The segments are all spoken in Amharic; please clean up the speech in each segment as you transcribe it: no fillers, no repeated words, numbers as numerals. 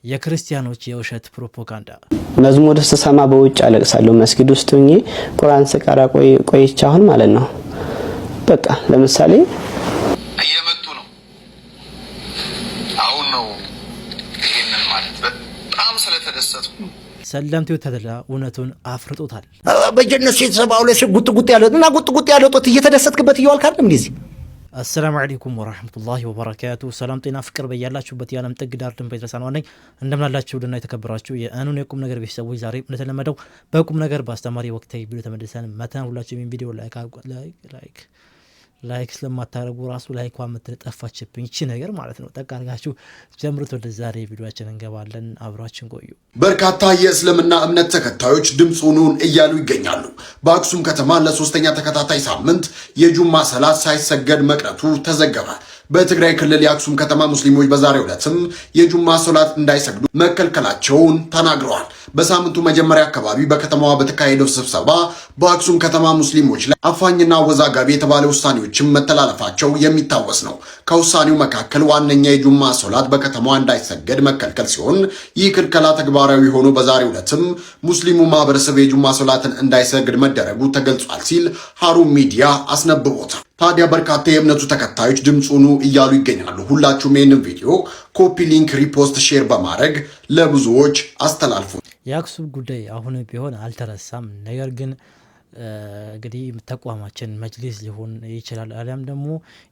የክርስቲያኖች የውሸት ፕሮፓጋንዳ መዝሙር ስሰማ በውጭ አለቅሳለሁ መስጊድ ውስጥ ሆኜ ቁርአን ስቀራ ቆይቻ አሁን ማለት ነው። በቃ ለምሳሌ እየመጡ ነው አሁን ነው ይሄንን ማለት በጣም ስለተደሰቱ ሰለምቴው ተደላ እውነቱን አፍርጦታል። በጀነት ሲሰባው ለጉጥ ያለውና ጉጥ ያለው ጦት እየተደሰትክበት ይዋል ካርም እንደዚህ። አሰላሙ አለይኩም ወራህመቱላሂ ወበረካቱ። ሰላም ጤና ፍቅር በያላችሁበት የዓለም ጥግ ዳር ድንበር ይድረሳችሁ ነኝ። እንደምናላችሁ ድና የተከበራችሁ የአኑን የቁም ነገር ቤተሰቦች ዛሬ እንደተለመደው በቁም ነገር በአስተማሪ ወቅታዊ ቪዲዮ ተመልሰን መተን ሁላችሁም ይሄን ቪዲዮ ላይክ ስለማታረጉ ራሱ ላይክ ማምትጠፋችብኝ እቺ ነገር ማለት ነው። ተቃርጋችሁ ጀምሩት። ወደ ዛሬ ቪዲዮአችን እንገባለን። አብራችን ቆዩ። በርካታ የእስልምና እምነት ተከታዮች ድምጽ ሁኑን እያሉ ይገኛሉ። በአክሱም ከተማ ለሶስተኛ ተከታታይ ሳምንት የጁማ ሰላት ሳይሰገድ መቅረቱ ተዘገበ። በትግራይ ክልል የአክሱም ከተማ ሙስሊሞች በዛሬው ዕለትም የጁማ ሶላት እንዳይሰግዱ መከልከላቸውን ተናግረዋል። በሳምንቱ መጀመሪያ አካባቢ በከተማዋ በተካሄደው ስብሰባ በአክሱም ከተማ ሙስሊሞች ላይ አፋኝና አወዛጋቢ የተባለ ውሳኔዎችም መተላለፋቸው የሚታወስ ነው። ከውሳኔው መካከል ዋነኛ የጁማ ሶላት በከተማዋ እንዳይሰገድ መከልከል ሲሆን ይህ ክልከላ ተግባራዊ ሆኖ በዛሬው ዕለትም ሙስሊሙ ማህበረሰብ የጁማ ሶላትን እንዳይሰግድ መደረጉ ተገልጿል ሲል ሀሩን ሚዲያ አስነብቦታል። ታዲያ በርካታ የእምነቱ ተከታዮች ድምጽ ሁኑ እያሉ ይገኛሉ። ሁላችሁም ይህንን ቪዲዮ ኮፒ ሊንክ፣ ሪፖስት፣ ሼር በማድረግ ለብዙዎች አስተላልፉ። የአክሱም ጉዳይ አሁን ቢሆን አልተረሳም። ነገር ግን እንግዲህ ተቋማችን መጅሊስ ሊሆን ይችላል አሊያም ደግሞ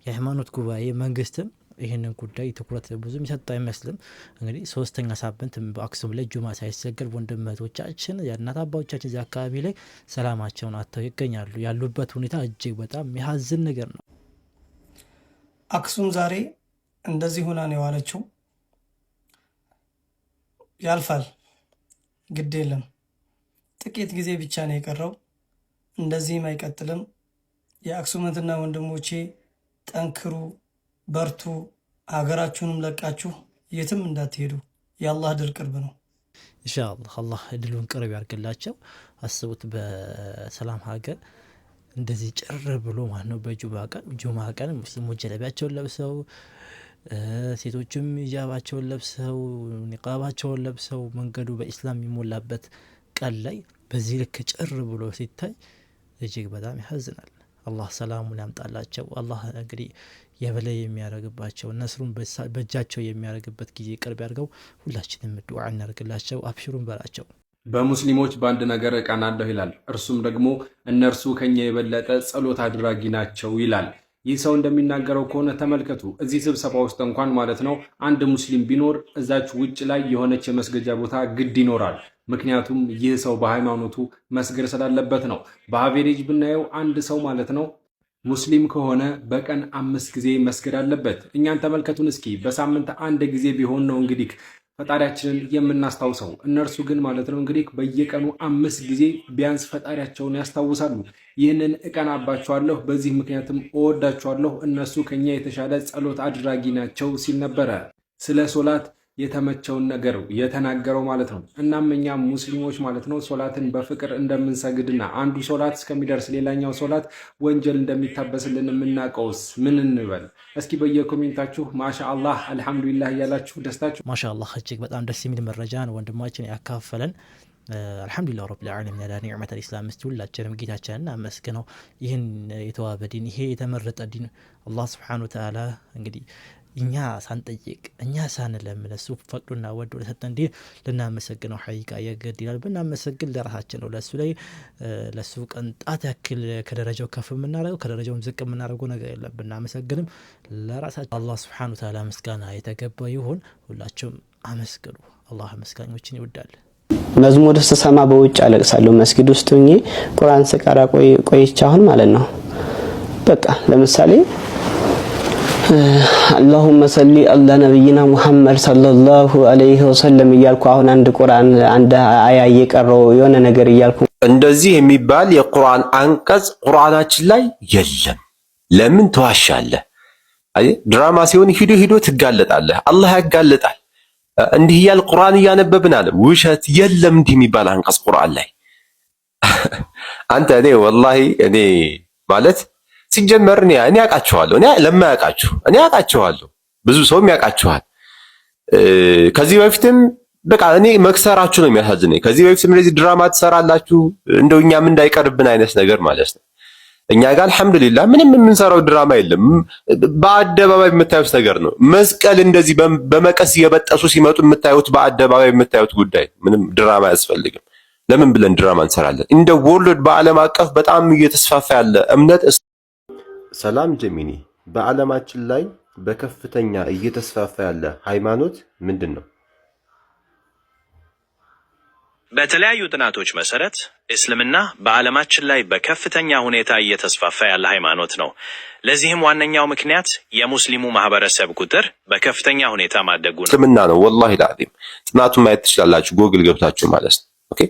የሃይማኖት ጉባኤ መንግስትም ይህንን ጉዳይ ትኩረት ብዙ የሚሰጥ አይመስልም። እንግዲህ ሶስተኛ ሳምንት በአክሱም ላይ ጁማ ሳይሰገድ ወንድመቶቻችን የእናት አባቶቻችን እዚህ አካባቢ ላይ ሰላማቸውን አጥተው ይገኛሉ። ያሉበት ሁኔታ እጅግ በጣም የሚያሳዝን ነገር ነው። አክሱም ዛሬ እንደዚህ ሆና ነው የዋለችው። ያልፋል፣ ግድ የለም። ጥቂት ጊዜ ብቻ ነው የቀረው። እንደዚህም አይቀጥልም። የአክሱምትና ወንድሞቼ ጠንክሩ፣ በርቱ። ሀገራችሁንም ለቃችሁ የትም እንዳትሄዱ። የአላህ ድል ቅርብ ነው። ኢንሻአላህ አላህ ድሉን ቅርብ ያርግላቸው። አስቡት በሰላም ሀገር እንደዚህ ጭር ብሎ ማለት ነው። በጁማ ቀን ሙስሊሞች ጀለቢያቸውን ለብሰው ሴቶችም ሂጃባቸውን ለብሰው ኒቃባቸውን ለብሰው መንገዱ በኢስላም የሚሞላበት ቀን ላይ በዚህ ልክ ጭር ብሎ ሲታይ እጅግ በጣም ያሳዝናል። አላህ ሰላሙን ያምጣላቸው። አላህ እንግዲህ የበላይ የሚያደርግባቸው ነስሩን በእጃቸው የሚያደርግበት ጊዜ ቅርብ ያድርገው። ሁላችንም ዱዓ እናደርግላቸው። አብሽሩን በላቸው። በሙስሊሞች በአንድ ነገር እቀናለሁ ይላል። እርሱም ደግሞ እነርሱ ከኛ የበለጠ ጸሎት አድራጊ ናቸው ይላል። ይህ ሰው እንደሚናገረው ከሆነ ተመልከቱ። እዚህ ስብሰባ ውስጥ እንኳን ማለት ነው አንድ ሙስሊም ቢኖር እዛች ውጭ ላይ የሆነች የመስገጃ ቦታ ግድ ይኖራል። ምክንያቱም ይህ ሰው በሃይማኖቱ መስገድ ስላለበት ነው። በአቬሬጅ ብናየው አንድ ሰው ማለት ነው ሙስሊም ከሆነ በቀን 5 ጊዜ መስገድ አለበት። እኛን ተመልከቱን እስኪ በሳምንት 1 ጊዜ ቢሆን ነው እንግዲህ ፈጣሪያችንን የምናስታውሰው። እነርሱ ግን ማለት ነው እንግዲህ በየቀኑ 5 ጊዜ ቢያንስ ፈጣሪያቸውን ያስታውሳሉ። ይህንን እቀናባቸዋለሁ፣ በዚህ ምክንያትም እወዳቸዋለሁ። እነሱ ከኛ የተሻለ ጸሎት አድራጊ ናቸው ሲል ነበረ ስለ ሶላት የተመቸውን ነገር የተናገረው ማለት ነው። እናም እኛ ሙስሊሞች ማለት ነው ሶላትን በፍቅር እንደምንሰግድና አንዱ ሶላት እስከሚደርስ ሌላኛው ሶላት ወንጀል እንደሚታበስልን የምናውቀውስ ምን እንበል? እስኪ በየኮሜንታችሁ ማሻአላህ አልሐምዱሊላህ እያላችሁ ደስታችሁ ማሻአላህ። እጅግ በጣም ደስ የሚል መረጃ ነው ወንድማችን ያካፈለን። አልሐምዱሊላህ ረብል ዓለሚን ያለ ኒዕመተ ኢስላም። እስቲ ሁላችንም ጌታችንን እናመስግነው። ይህን የተዋበ ዲን፣ ይሄ የተመረጠ ዲን አላህ ሱብሓነሁ ወተዓላ እንግዲህ እኛ ሳንጠይቅ እኛ ሳንለምን እሱ ፈቅዶና ወዶ ለሰጠን ዲን ልናመሰግነው ሐቂቃ የግድ ይላል። ብናመሰግን ለራሳችን ነው። ለሱ ቅንጣት ያክል ከደረጃው ከፍ የምናደርገው ከደረጃውም ዝቅ የምናደርገው ነገር የለም። ብናመሰግንም ለራሳችን። አላህ ሱብሓነሁ ወተዓላ ምስጋና የተገባ ይሁን። ሁላችሁም አመስግኑ። አላህ መስጋኞችን ይወዳል። መዝሙር ስሰማ በውጭ አለቅሳለሁ መስጊድ ውስጥ ሆኜ ቁርአን ስቀራ ቆይቻ አሁን ማለት ነው። በቃ ለምሳሌ اللهم صل على نبينا محمد صلى الله عليه وسلم እያልኩ አሁን አንድ ቁርአን አንድ አያ እየቀረው የሆነ ነገር እያልኩ እንደዚህ የሚባል የቁርአን አንቀጽ ቁርአናችን ላይ የለም። ለምን ተዋሻለህ? አይ ድራማ ሲሆን ሂዶ ትጋለጣለህ። አላህ ያጋለጣል። እንዲህ እያል ቁርአን እያነበብን አለ ውሸት የለም። እንዲህ የሚባል አንቀጽ ቁርአን ላይ አንተ ወላሂ እኔ ማለት ሲጀመር እኔ አውቃቸዋለሁ። እኔ ለማያውቃችሁ እኔ አውቃቸዋለሁ። ብዙ ሰውም ያውቃቸዋል። ከዚህ በፊትም በቃ እኔ መክሰራችሁ ነው የሚያሳዝነኝ። ከዚህ በፊትም እንደዚህ ድራማ ትሰራላችሁ እንደው እኛም እንዳይቀርብን አይነት ነገር ማለት ነው። እኛ ጋር አልሐምዱሊላህ ምንም የምንሰራው ድራማ የለም። በአደባባይ የምታዩት ነገር ነው። መስቀል እንደዚህ በመቀስ እየበጠሱ ሲመጡ የምታዩት በአደባባይ የምታዩት ጉዳይ ምንም ድራማ አያስፈልግም። ለምን ብለን ድራማ እንሰራለን? እንደ ወርልድ በዓለም አቀፍ በጣም እየተስፋፋ ያለ እምነት ሰላም ጀሚኒ፣ በዓለማችን ላይ በከፍተኛ እየተስፋፋ ያለ ሃይማኖት ምንድን ነው? በተለያዩ ጥናቶች መሰረት እስልምና በዓለማችን ላይ በከፍተኛ ሁኔታ እየተስፋፋ ያለ ሃይማኖት ነው። ለዚህም ዋነኛው ምክንያት የሙስሊሙ ማህበረሰብ ቁጥር በከፍተኛ ሁኔታ ማደጉ ነው። እስልምና ነው። ወላሂ ላዚም ጥናቱን ማየት ትችላላችሁ፣ ጎግል ገብታችሁ ማለት ነው። ኦኬ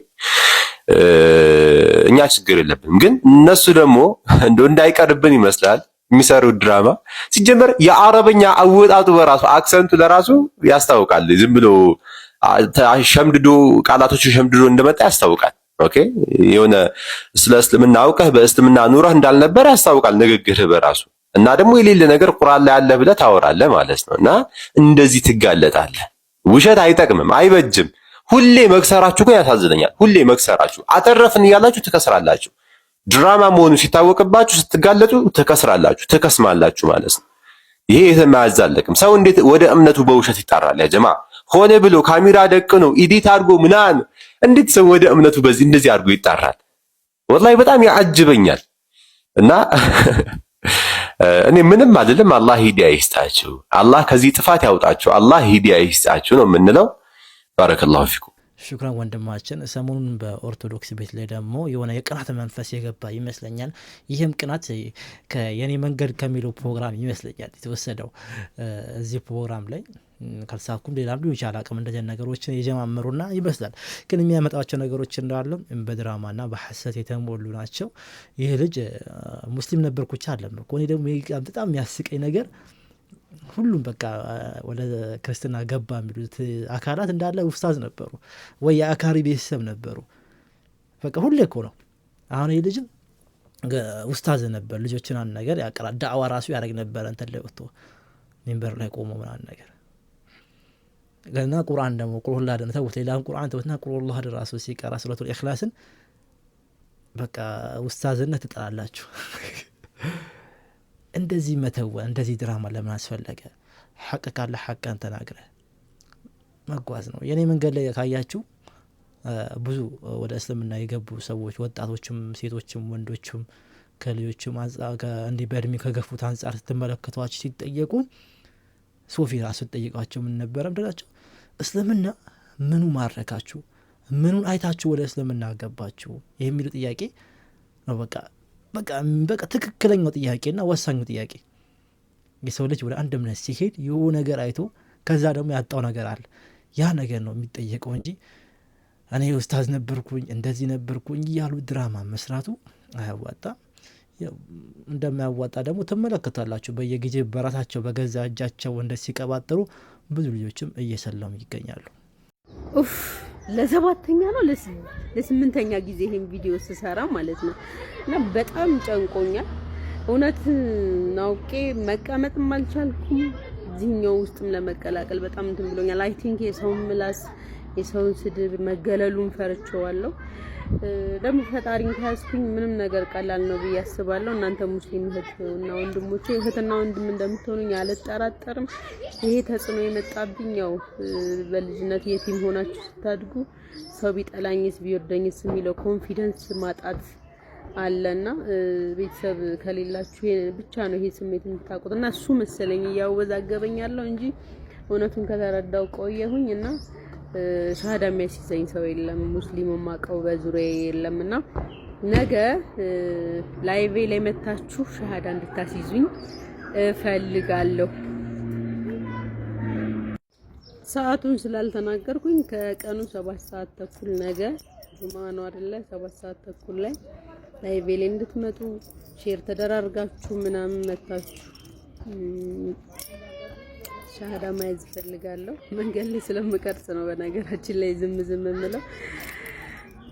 እኛ ችግር የለብንም፣ ግን እነሱ ደግሞ እንዳይቀርብን ይመስላል የሚሰሩት ድራማ። ሲጀመር የአረበኛ አወጣጡ በራሱ አክሰንቱ ለራሱ ያስታውቃል። ዝም ብሎ ሸምድዶ ቃላቶቹ ሸምድዶ እንደመጣ ያስታውቃል። ኦኬ የሆነ ስለ እስልምና አውቀህ በእስልምና ኑረህ እንዳልነበረ ያስታውቃል ንግግርህ በራሱ። እና ደግሞ የሌለ ነገር ቁርአን ላይ አለ ብለህ ታወራለህ ማለት ነው። እና እንደዚህ ትጋለጣለህ። ውሸት አይጠቅምም፣ አይበጅም። ሁሌ መክሰራችሁ ግን ያሳዝነኛል። ሁሌ መክሰራችሁ አተረፍን እያላችሁ ትከስራላችሁ። ድራማ መሆኑ ሲታወቅባችሁ ስትጋለጡ ትከስራላችሁ፣ ትከስማላችሁ ማለት ነው። ይሄ የተማያዛለቅም። ሰው እንዴት ወደ እምነቱ በውሸት ይጣራል? ያ ጀማ ሆነ ብሎ ካሜራ ደቅኖ ኢዲት አድርጎ ምናምን እንዴት ሰው ወደ እምነቱ በዚህ እንደዚህ አድርጎ ይጣራል? ወላሂ በጣም ያጅበኛል። እና እኔ ምንም አይደለም። አላህ ሂዳያ ይስጣችሁ፣ አላህ ከዚህ ጥፋት ያውጣችሁ፣ አላህ ሂዳያ ይስጣችሁ ነው የምንለው። ባረከላሁ ፊኩም። ሹክራን ወንድማችን። ሰሞኑን በኦርቶዶክስ ቤት ላይ ደግሞ የሆነ የቅናት መንፈስ የገባ ይመስለኛል። ይህም ቅናት የኔ መንገድ ከሚለው ፕሮግራም ይመስለኛል የተወሰደው። እዚህ ፕሮግራም ላይ ካልሳኩም ሌላም ሊሆን ይችላል አቅም እንደዚህ ነገሮችን የጀማመሩና ይመስላል። ግን የሚያመጣቸው ነገሮች እንዳሉ በድራማና በሐሰት የተሞሉ ናቸው። ይህ ልጅ ሙስሊም ነበርኩ ብቻ አለም እኮ። እኔ ደግሞ በጣም የሚያስቀኝ ነገር ሁሉም በቃ ወደ ክርስትና ገባ የሚሉት አካላት እንዳለ ኡስታዝ ነበሩ ወይ የአካሪ ቤተሰብ ነበሩ። በቃ ሁሌ እኮ ነው። አሁን ይህ ልጅም ኡስታዝ ነበር። ልጆችን አንድ ነገር ያቀራ ዳዕዋ ራሱ ያደርግ ነበር። እንትን ላይ ወጥቶ ሚንበር ላይ ቆሞ ምናምን ነገር ገና ቁርአን ደግሞ ቁርአን አደነ ተውት ሌላም ቁርአን ተውትና ቁርአን አላህ ራሱ ሲቀራ ሱረቱል ኢኽላስን በቃ ኡስታዝነት ትጠራላችሁ። እንደዚህ መተወን እንደዚህ ድራማ ለምን አስፈለገ? ሐቅ ካለ ሐቅን ተናግረ መጓዝ ነው። የኔ መንገድ ላይ ካያችሁ ብዙ ወደ እስልምና የገቡ ሰዎች ወጣቶችም ሴቶችም ወንዶችም ከልጆችም እንዲህ በእድሜ ከገፉት አንጻር ስትመለከቷቸው ሲጠየቁ ሶፊ ራሱ ጠይቃቸው ምን ነበረ እንደላቸው እስልምና ምኑ ማረካችሁ? ምኑን አይታችሁ ወደ እስልምና ገባችሁ? የሚሉ ጥያቄ ነው። በቃ ትክክለኛው ጥያቄና ወሳኙ ጥያቄ። የሰው ልጅ ወደ አንድ እምነት ሲሄድ የሆነ ነገር አይቶ ከዛ ደግሞ ያጣው ነገር አለ። ያ ነገር ነው የሚጠየቀው እንጂ እኔ ኡስታዝ ነበርኩኝ እንደዚህ ነበርኩኝ እያሉ ድራማ መስራቱ አያዋጣም። እንደማያዋጣ ደግሞ ትመለከታላችሁ። በየጊዜ በራሳቸው በገዛ እጃቸው እንደዚህ ሲቀባጥሩ ብዙ ልጆችም እየሰለሙ ይገኛሉ። ኡፍ ለሰባተኛ ነው ለስምንተኛ ጊዜ ይሄን ቪዲዮ ስሰራ ማለት ነው። እና በጣም ጨንቆኛል። እውነት ናውቄ መቀመጥም አልቻልኩም። እዚህኛው ውስጥም ለመቀላቀል በጣም እንትን ብሎኛል። አይ ቲንክ የሰውን ምላስ የሰውን ስድብ መገለሉን ፈርቼዋለሁ። ደግሞ ፈጣሪን ካስኩኝ ምንም ነገር ቀላል ነው ብዬ አስባለሁ። እናንተ ሙስሊም እህትና ወንድሞቼ እህትና ወንድም እንደምትሆኑኝ አልጠራጠርም። ይሄ ተጽዕኖ የመጣብኝ ያው በልጅነት የቲም ሆናችሁ ስታድጉ ሰው ቢጠላኝስ ቢወርደኝስ የሚለው ኮንፊደንስ ማጣት አለና ቤተሰብ ከሌላችሁ ብቻ ነው ይሄ ስሜት የምታውቁትና እሱ መሰለኝ እያወዛገበኝ ያለው እንጂ እውነቱን ከተረዳው ቆየሁኝና ሻሃዳ የሚያስይዘኝ ሰው የለም። ሙስሊም ማቀው በዙሪያዬ የለምና ነገ ላይቭ ላይ መታችሁ ሻሃዳ እንድታስይዙኝ እፈልጋለሁ። ሰዓቱን ስላልተናገርኩኝ ከቀኑ 7 ሰዓት ተኩል ነገ ጁማ ነው አይደለ? 7 ሰዓት ተኩል ላይ ላይቭ ላይ እንድትመጡ ሼር ተደራርጋችሁ ምናምን መታችሁ ሻሃዳ ማይዝ ፈልጋለሁ። መንገድ ላይ ስለምቀርጽ ነው በነገራችን ላይ ዝም የምለው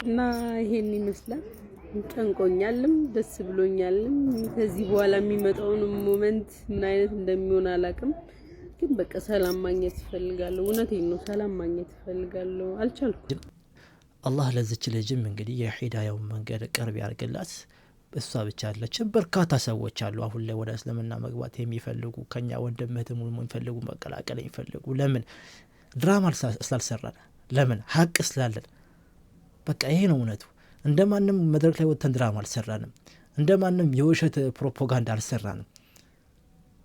እና ይሄን ይመስላል። ጨንቆኛልም ደስ ብሎኛልም። ከዚህ በኋላ የሚመጣውን ሞመንት ምን አይነት እንደሚሆን አላውቅም። ግን በቃ ሰላም ማግኘት ይፈልጋለሁ። እውነቴን ነው፣ ሰላም ማግኘት ይፈልጋለሁ። አልቻልኩም። አላህ ለዚች ልጅም እንግዲህ የሂዳያው መንገድ ቅርብ ያርግላት። እሷ ብቻ አለች፣ በርካታ ሰዎች አሉ አሁን ላይ ወደ እስልምና መግባት የሚፈልጉ ከኛ ወንድምህትም የሚፈልጉ መቀላቀል የሚፈልጉ። ለምን ድራማ ስላልሰራን፣ ለምን ሀቅ ስላለን። በቃ ይሄ ነው እውነቱ። እንደማንም መድረክ ላይ ወጥተን ድራማ አልሰራንም። እንደማንም የውሸት ፕሮፓጋንዳ አልሰራንም።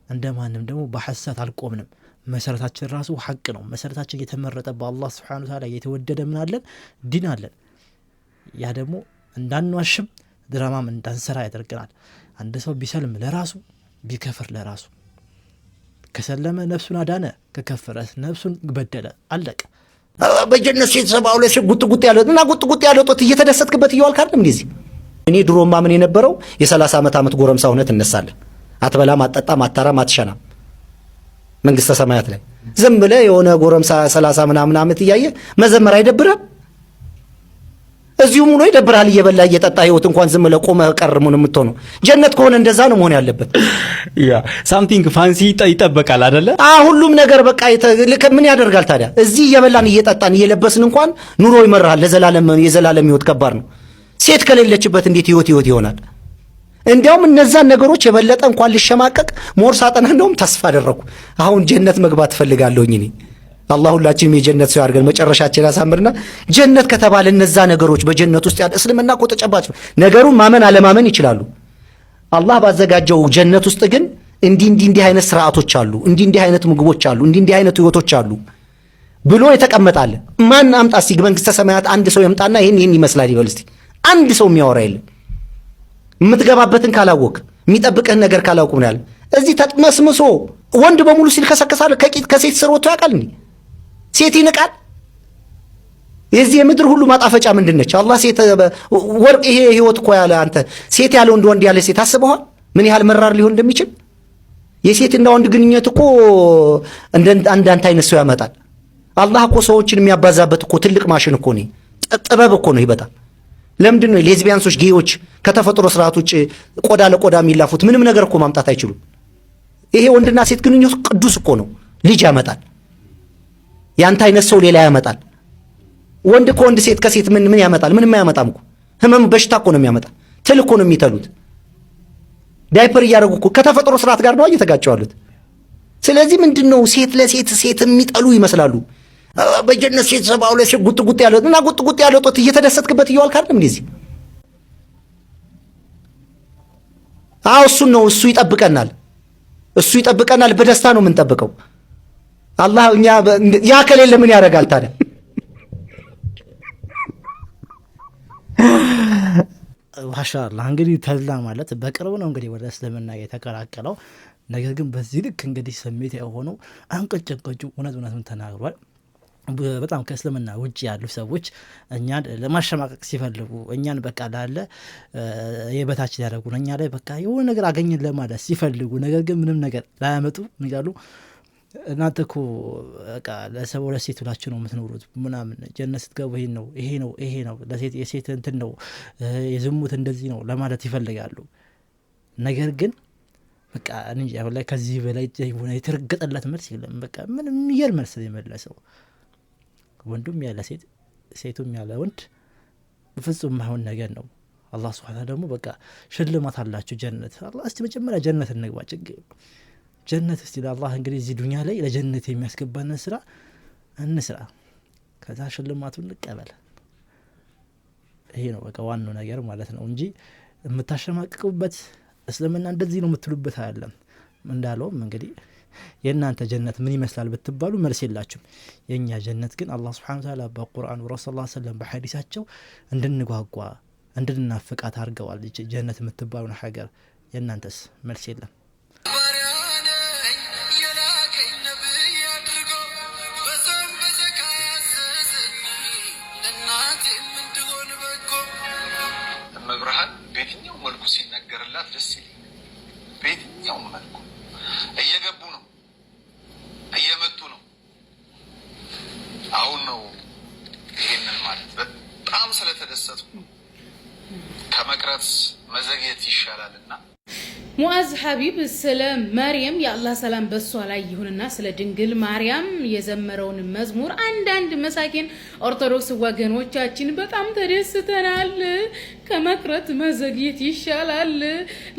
እንደማንም ደግሞ በሐሰት አልቆምንም። መሰረታችን ራሱ ሀቅ ነው። መሰረታችን የተመረጠ በአላህ Subhanahu Wa Ta'ala የተወደደ ምን አለን ዲን አለን። ያ ደግሞ እንዳንዋሽም ድራማም እንዳንሰራ ያደርገናል። አንድ ሰው ቢሰልም ለራሱ ቢከፍር ለራሱ፣ ከሰለመ ነፍሱን አዳነ፣ ከከፈረ ነፍሱን በደለ፣ አለቀ። በጀነት ሴት ሰባው ላይ ጉጥ ጉጥ ያለው ጦት እየተደሰትክበት ይዋል ካርም እንደዚህ። እኔ ድሮማ ምን የነበረው የ30 ዓመት ጎረምሳ ሆነ ትነሳለህ። አትበላም፣ አትጠጣም፣ አታራም፣ አትሸናም። መንግስተ ሰማያት ላይ ዝም ብለህ የሆነ ጎረምሳ 30 ምናምን ዓመት እያየ መዘመር አይደብርም? እዚሁ ሙሉ ይደብራል። እየበላ እየጠጣ ህይወት እንኳን ዝም ብለህ ቆመህ ቀርሙን የምትሆነው። ጀነት ከሆነ እንደዛ ነው መሆን ያለበት። ያ ሳምቲንግ ፋንሲ ይጠበቃል አይደለ? ሁሉም ነገር በቃ ምን ያደርጋል ታዲያ? እዚህ እየበላን እየጠጣን እየለበስን እንኳን ኑሮ ይመራል ለዘላለም። የዘላለም ህይወት ከባድ ነው። ሴት ከሌለችበት እንዴት ህይወት ይሆናል? እንዲያውም እነዛን ነገሮች የበለጠ እንኳን ልሸማቀቅ ሞርሳ ጠና እንደውም ተስፋ አደረኩ። አሁን ጀነት መግባት ፈልጋለሁኝ እኔ። አላህ ሁላችንም የጀነት ሰው ያድርገን፣ መጨረሻችን ያሳምርና። ጀነት ከተባለ እነዛ ነገሮች በጀነት ውስጥ ያለ እስልምና እኮ ተጨባጭ ነው። ነገሩን ማመን አለማመን ይችላሉ። አላህ ባዘጋጀው ጀነት ውስጥ ግን እንዲህ አይነት ስርዓቶች አሉ፣ እንዲህ አይነት ምግቦች አሉ፣ እንዲህ አይነት ህይወቶች አሉ ብሎ የተቀመጣለ። ማን አምጣ እስቲ መንግስተ ሰማያት አንድ ሰው ይምጣና ይሄን ይመስላል ይበል እስቲ። አንድ ሰው የሚያወራ የለም። የምትገባበትን ካላወቅ የሚጠብቅህን ነገር ካላውቅ ምን ያለ እዚህ ተጥመስምሶ ወንድ በሙሉ ሲልከሰከሳል። ከሴት ስር ወጥቶ ያውቃል እንዴ? ሴት ይንቃል? የዚህ የምድር ሁሉ ማጣፈጫ ምንድነች? አላህ ሴት ወርቅ ይሄ ህይወት እኮ ያለ አንተ ሴት ያለ ወንድ ያለ ሴት አስበዋል? ምን ያህል መራር ሊሆን እንደሚችል። የሴትና ወንድ ግንኙነት እኮ አንዳንተ አይነት ሰው ያመጣል። አላህ እኮ ሰዎችን የሚያባዛበት እኮ ትልቅ ማሽን እኮ ነው። ጥበብ እኮ ነው ይበጣል። ለምንድን ነው ሌዝቢያንሶች ጌዮች ከተፈጥሮ ስርዓት ውጭ ቆዳ ለቆዳ የሚላፉት? ምንም ነገር እኮ ማምጣት አይችሉም። ይሄ ወንድና ሴት ግንኙነት ቅዱስ እኮ ነው። ልጅ ያመጣል። ያንተ አይነት ሰው ሌላ ያመጣል። ወንድ ከወንድ ሴት ከሴት ምን ያመጣል? ምንም አያመጣም እኮ። ህመም በሽታ እኮ ነው የሚያመጣ። ትል እኮ ነው የሚተሉት። ዳይፐር እያደረጉ እኮ ከተፈጥሮ ስርዓት ጋር ነው እየተጋጨዋሉት። ስለዚህ ምንድነው ሴት ለሴት የሚጠሉ ይመስላሉ። በጀነት ሴት ሰባው ላይ ጉጥ ያለው ጦት እየተደሰትክበት ይዋል ካርም እንደዚህ። እሱን ነው እሱ ይጠብቀናል። በደስታ ነው የምንጠብቀው። አላህ ያ ከሌለ ምን ያደርጋል ታዲያ? ማሻአላህ። እንግዲህ ተድላ ማለት በቅርቡ ነው እንግዲህ ወደ እስልምና የተቀላቀለው። ነገር ግን በዚህ ልክ እንግዲህ ስሜት የሆነው አንቀጭ እውነቱን ተናግሯል። በጣም ከእስልምና ውጭ ያሉ ሰዎች እኛን ለማሸማቀቅ ሲፈልጉ፣ እኛን በቃ ላለ የበታች ያደረጉን፣ እኛ ላይ በቃ የሆነ ነገር አገኘን ለማለት ሲፈልጉ፣ ነገር ግን ምንም ነገር ላያመጡ ይላሉ። እናንተ እኮ በቃ ለሰው ለሴት ብላችሁ ነው የምትኖሩት ምናምን፣ ጀነት ስትገቡ ይሄ ነው ለሴት የሴት እንትን ነው የዝሙት እንደዚህ ነው ለማለት ይፈልጋሉ። ነገር ግን በቃ እንጂ አሁን ላይ ከዚህ በላይ የሆነ የተረገጠለት መልስ የለም። በቃ ምንም የሚገርም መልስ የመለሰው ወንዱም ያለ ሴት ሴቱም ያለ ወንድ በፍጹም ማይሆን ነገር ነው። አላህ Subhanahu ደግሞ በቃ ሽልማት አላችሁ ጀነት። አላህ እስቲ መጀመሪያ ጀነት እንግባ። ጀነት እስቲ ለአላህ እንግዲህ እዚህ ዱንያ ላይ ለጀነት የሚያስገባን ስራ እንስራ፣ ከዛ ሽልማቱን እንቀበል። ይሄ ነው በቃ ዋናው ነገር ማለት ነው እንጂ የምታሸማቅቁበት እስልምና እንደዚህ ነው የምትሉበት አይደለም። እንዳለውም እንግዲህ የእናንተ ጀነት ምን ይመስላል ብትባሉ መልስ የላችሁም። የኛ ጀነት ግን አላህ Subhanahu Wa Ta'ala በቁርአኑ ረሱል ሰለላሁ ዐለይሂ ወሰለም በሐዲሳቸው እንድንጓጓ እንድንናፍቃት አድርገዋል። ጀነት የምትባሉን ሀገር። የእናንተስ መልስ የለም። መብርሃን በየትኛው መልኩ ሲነገርላት ደስ ይላል። በየትኛው መልኩ እየገቡ ነው፣ እየመጡ ነው። አሁን ነው ይሄንን ማለት በጣም ስለተደሰትኩ ከመቅረት መዘግየት ይሻላልና ሙአዝ ሐቢብ ስለ ማርያም የአላህ ሰላም በሷ ላይ ይሁንና ስለ ድንግል ማርያም የዘመረውን መዝሙር አንዳንድ መሳኪን ኦርቶዶክስ ወገኖቻችን በጣም ተደስተናል፣ ከመቅረት መዘግየት ይሻላል፣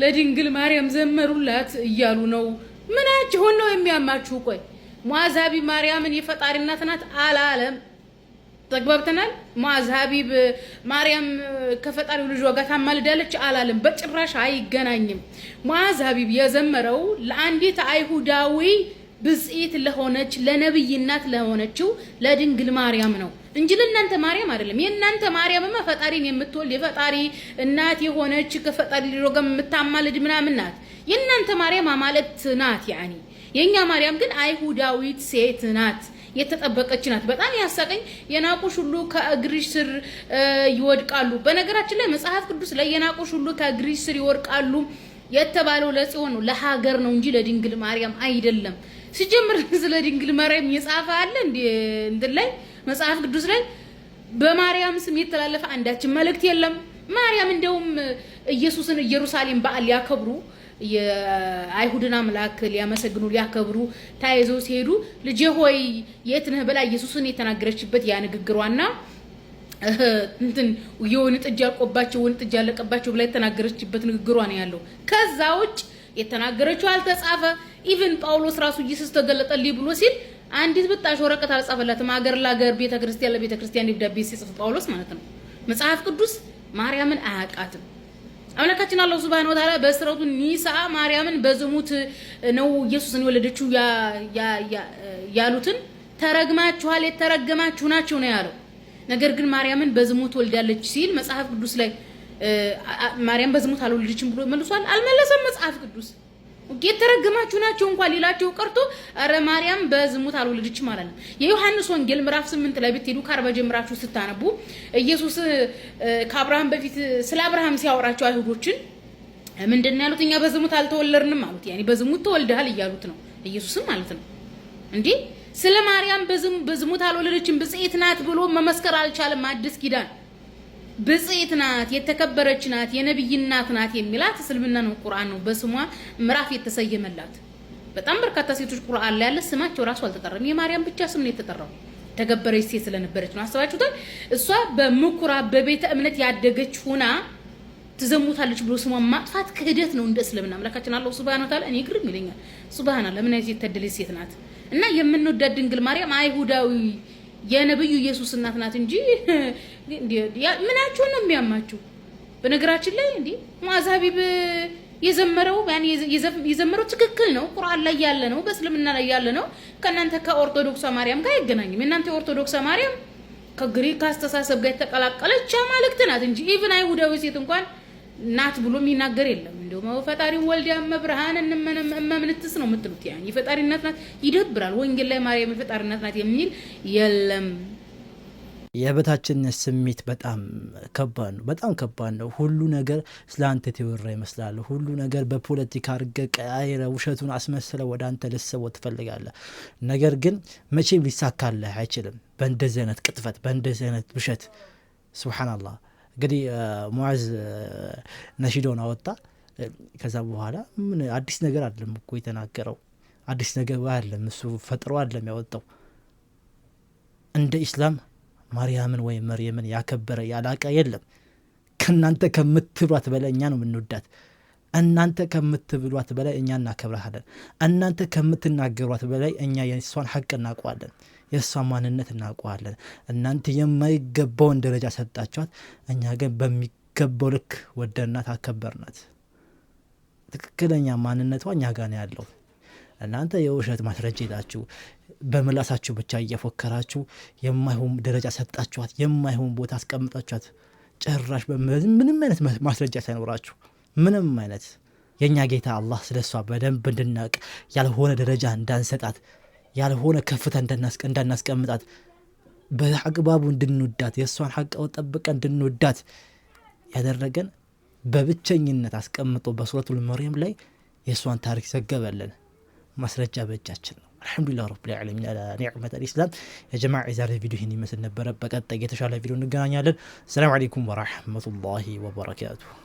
ለድንግል ማርያም ዘመሩላት እያሉ ነው። ምናችሁ ነው የሚያማችሁ? ቆይ ሙአዝ ሐቢብ ማርያምን የፈጣሪ እናት ናት አላለም። ተግባብተናል። ሙአዝ ሐቢብ ማርያም ከፈጣሪው ልጅ ጋር ታማልዳለች አላለም። በጭራሽ አይገናኝም። ሙአዝ ሐቢብ የዘመረው ለአንዲት አይሁዳዊ ብጽዕት ለሆነች ለነብይ እናት ለሆነችው ለድንግል ማርያም ነው እንጂ ለእናንተ ማርያም አይደለም። የእናንተ ማርያምማ ፈጣሪን የምትወልድ የፈጣሪ እናት የሆነች ከፈጣሪ ልጅ ጋር የምታማልድ ምናምን ናት። የእናንተ ማርያም ማለት ናት። ያኒ የኛ ማርያም ግን አይሁዳዊት ሴት ናት፣ የተጠበቀች ናት። በጣም ያሳቀኝ የናቁሽ ሁሉ ከእግርሽ ስር ይወድቃሉ። በነገራችን ላይ መጽሐፍ ቅዱስ ላይ የናቁሽ ሁሉ ከእግርሽ ስር ይወድቃሉ የተባለው ለጽዮን ነው፣ ለሀገር ነው እንጂ ለድንግል ማርያም አይደለም። ሲጀምር ስለ ድንግል ማርያም የጻፈ አለ እንዴ ላይ መጽሐፍ ቅዱስ ላይ በማርያም ስም የተላለፈ አንዳችን መልእክት የለም። ማርያም እንደውም ኢየሱስን ኢየሩሳሌም በዓል ያከብሩ የአይሁድን አምላክ ሊያመሰግኑ ሊያከብሩ ታይዘው ሲሄዱ ልጄ ሆይ የት ነህ ብላ ኢየሱስን የተናገረችበት ያ ንግግሯና እንትን የወይን ጥጃ ያልቆባቸው ወይን ጥጃ ያለቀባቸው ብላ የተናገረችበት ንግግሯ ነው ያለው። ከዛ ውጭ የተናገረችው አልተጻፈ። ኢቭን ጳውሎስ ራሱ ኢየሱስ ተገለጠልኝ ብሎ ሲል አንዲት ብጣሽ ወረቀት አልጻፈላትም። ሀገር ለሀገር ቤተክርስቲያን ለቤተክርስቲያን ደብዳቤ ሲጽፍ ጳውሎስ ማለት ነው። መጽሐፍ ቅዱስ ማርያምን አያውቃትም። አምላካችን አላህ ሱብሃነሁ ወተዓላ በሱረቱ ኒሳ ማርያምን በዝሙት ነው ኢየሱስን የወለደችው ያሉትን ተረግማችኋል፣ የተረገማችሁ ናቸው ነው ያለው። ነገር ግን ማርያምን በዝሙት ወልዳለች ሲል መጽሐፍ ቅዱስ ላይ ማርያም በዝሙት አልወለደችም ብሎ መልሷል? አልመለሰም መጽሐፍ ቅዱስ። የተረገማችሁ ናቸው እንኳን ሊላቸው ቀርቶ አረ ማርያም በዝሙት አልወለደችም ማለት ነው። የዮሐንስ ወንጌል ምዕራፍ 8 ላይ ብትሄዱ ከ40 ጀምራችሁ ስታነቡ ኢየሱስ ከአብርሃም በፊት ስለ አብርሃም ሲያወራቸው አይሁዶችን ምንድነው ያሉት? እኛ በዝሙት አልተወለድንም ማለት ያኒ በዝሙት ተወልደሃል እያሉት ነው ኢየሱስም ማለት ነው። እንዴ ስለ ማርያም በዝሙት አልወለደችም ብጽዕት ናት ብሎ መመስከር አልቻለም። አዲስ ኪዳን ብጽዕት ናት፣ የተከበረች ናት፣ የነብይ እናት ናት የሚላት እስልምና ነው፣ ቁርአን ነው በስሟ ምዕራፍ የተሰየመላት። በጣም በርካታ ሴቶች ቁርአን ላይ ያለ ስማቸው ራሱ አልተጠራም። የማርያም ብቻ ስም ነው የተጠራው። ተገበረች ሴት ስለነበረች ነው። አስተዋችሁታል? እሷ በምኩራብ በቤተ እምነት ያደገች ሆና ትዘሙታለች ብሎ ስሟን ማጥፋት ክህደት ነው እንደ እስልምና። አምላካችን አላህ ሱብሃነሁ ወተዓላ እኔ ግርም ይለኛል። ሱብሃንአላህ ምን አይነት የተደለች ሴት ናት! እና የምንወዳት ድንግል ማርያም አይሁዳዊ የነብዩ ኢየሱስ እናት ናት እንጂ ምናችሁ ነው የሚያማችሁ? በነገራችን ላይ እንዴ ሙአዝ ሐቢብ የዘመረው ያኔ የዘመረው ትክክል ነው፣ ቁርአን ላይ ያለ ነው፣ በእስልምና ላይ ያለ ነው። ከናንተ ከኦርቶዶክስ ማርያም ጋር አይገናኝም። እናንተ ኦርቶዶክስ ማርያም ከግሪክ አስተሳሰብ ጋር የተቀላቀለች አማልክት ናት እንጂ ኢቭን አይሁዳዊ ሴት እንኳን ናት ብሎ የሚናገር የለም። እንደውም ፈጣሪን ወልዳ መብርሃን እመምንትስ ነው የምትሉት። ያን የፈጣሪ እናት ናት ይደብራል። ወንጌል ላይ ማርያም የፈጣሪ እናት ናት የሚል የለም። የበታችነት ስሜት በጣም ከባድ ነው፣ በጣም ከባድ ነው። ሁሉ ነገር ስላንተ ተወራ ይመስላል። ሁሉ ነገር በፖለቲካ አርገ ቀያይረ ውሸቱን አስመስለ ወደ አንተ ልሰው ትፈልጋለህ። ነገር ግን መቼም ሊሳካልህ አይችልም በእንደዚህ አይነት ቅጥፈት፣ በእንደዚህ አይነት ውሸት። ሱብሃንአላህ። እንግዲህ ሙአዝ ነሺዶን አወጣ። ከዛ በኋላ ምን አዲስ ነገር አይደለም እኮ የተናገረው፣ አዲስ ነገር አይደለም እሱ ፈጥሮ አይደለም ያወጣው። እንደ ኢስላም ማርያምን ወይ መርየምን ያከበረ ያላቀ የለም። ከናንተ ከምትሏት በላይ እኛ ነው የምንወዳት። እናንተ ከምትብሏት በላይ እኛ እናከብራለን። እናንተ ከምትናገሯት በላይ እኛ የሷን ሐቅ እናውቀዋለን፣ የሷን ማንነት እናውቀዋለን። እናንተ የማይገባውን ደረጃ ሰጣችኋት፣ እኛ ግን በሚገባው ልክ ወደናት አከበርናት። ትክክለኛ ማንነቷ እኛ ጋር ነው ያለው። እናንተ የውሸት ማስረጃ ይላችሁ በመላሳችሁ ብቻ እየፎከራችሁ የማይሆን ደረጃ ሰጣችኋት፣ የማይሆን ቦታ አስቀምጣችኋት፣ ጭራሽ ምንም አይነት ማስረጃ ሳይኖራችሁ ምንም አይነት የኛ ጌታ አላህ ስለሷ በደንብ እንድናቅ ያልሆነ ደረጃ እንዳንሰጣት፣ ያልሆነ ከፍታ እንዳናስቀምጣት፣ በአግባቡ እንድንወዳት፣ የሷን ሐቅ ጠብቀን እንድንወዳት ያደረገን በብቸኝነት አስቀምጦ በሱረቱል መርየም ላይ የሷን ታሪክ ዘገበልን። ማስረጃ በእጃችን ነው። አልሐምዱሊላህ ረብል ዓለሚን አላ ኒዕመት አልኢስላም። የጀማዓ የዛሬ ቪዲዮ ይህን ይመስል ነበረ። በቀጣይ የተሻለ ቪዲዮ እንገናኛለን። ሰላም አለይኩም ወራህመቱላሂ ወበረካቱሁ።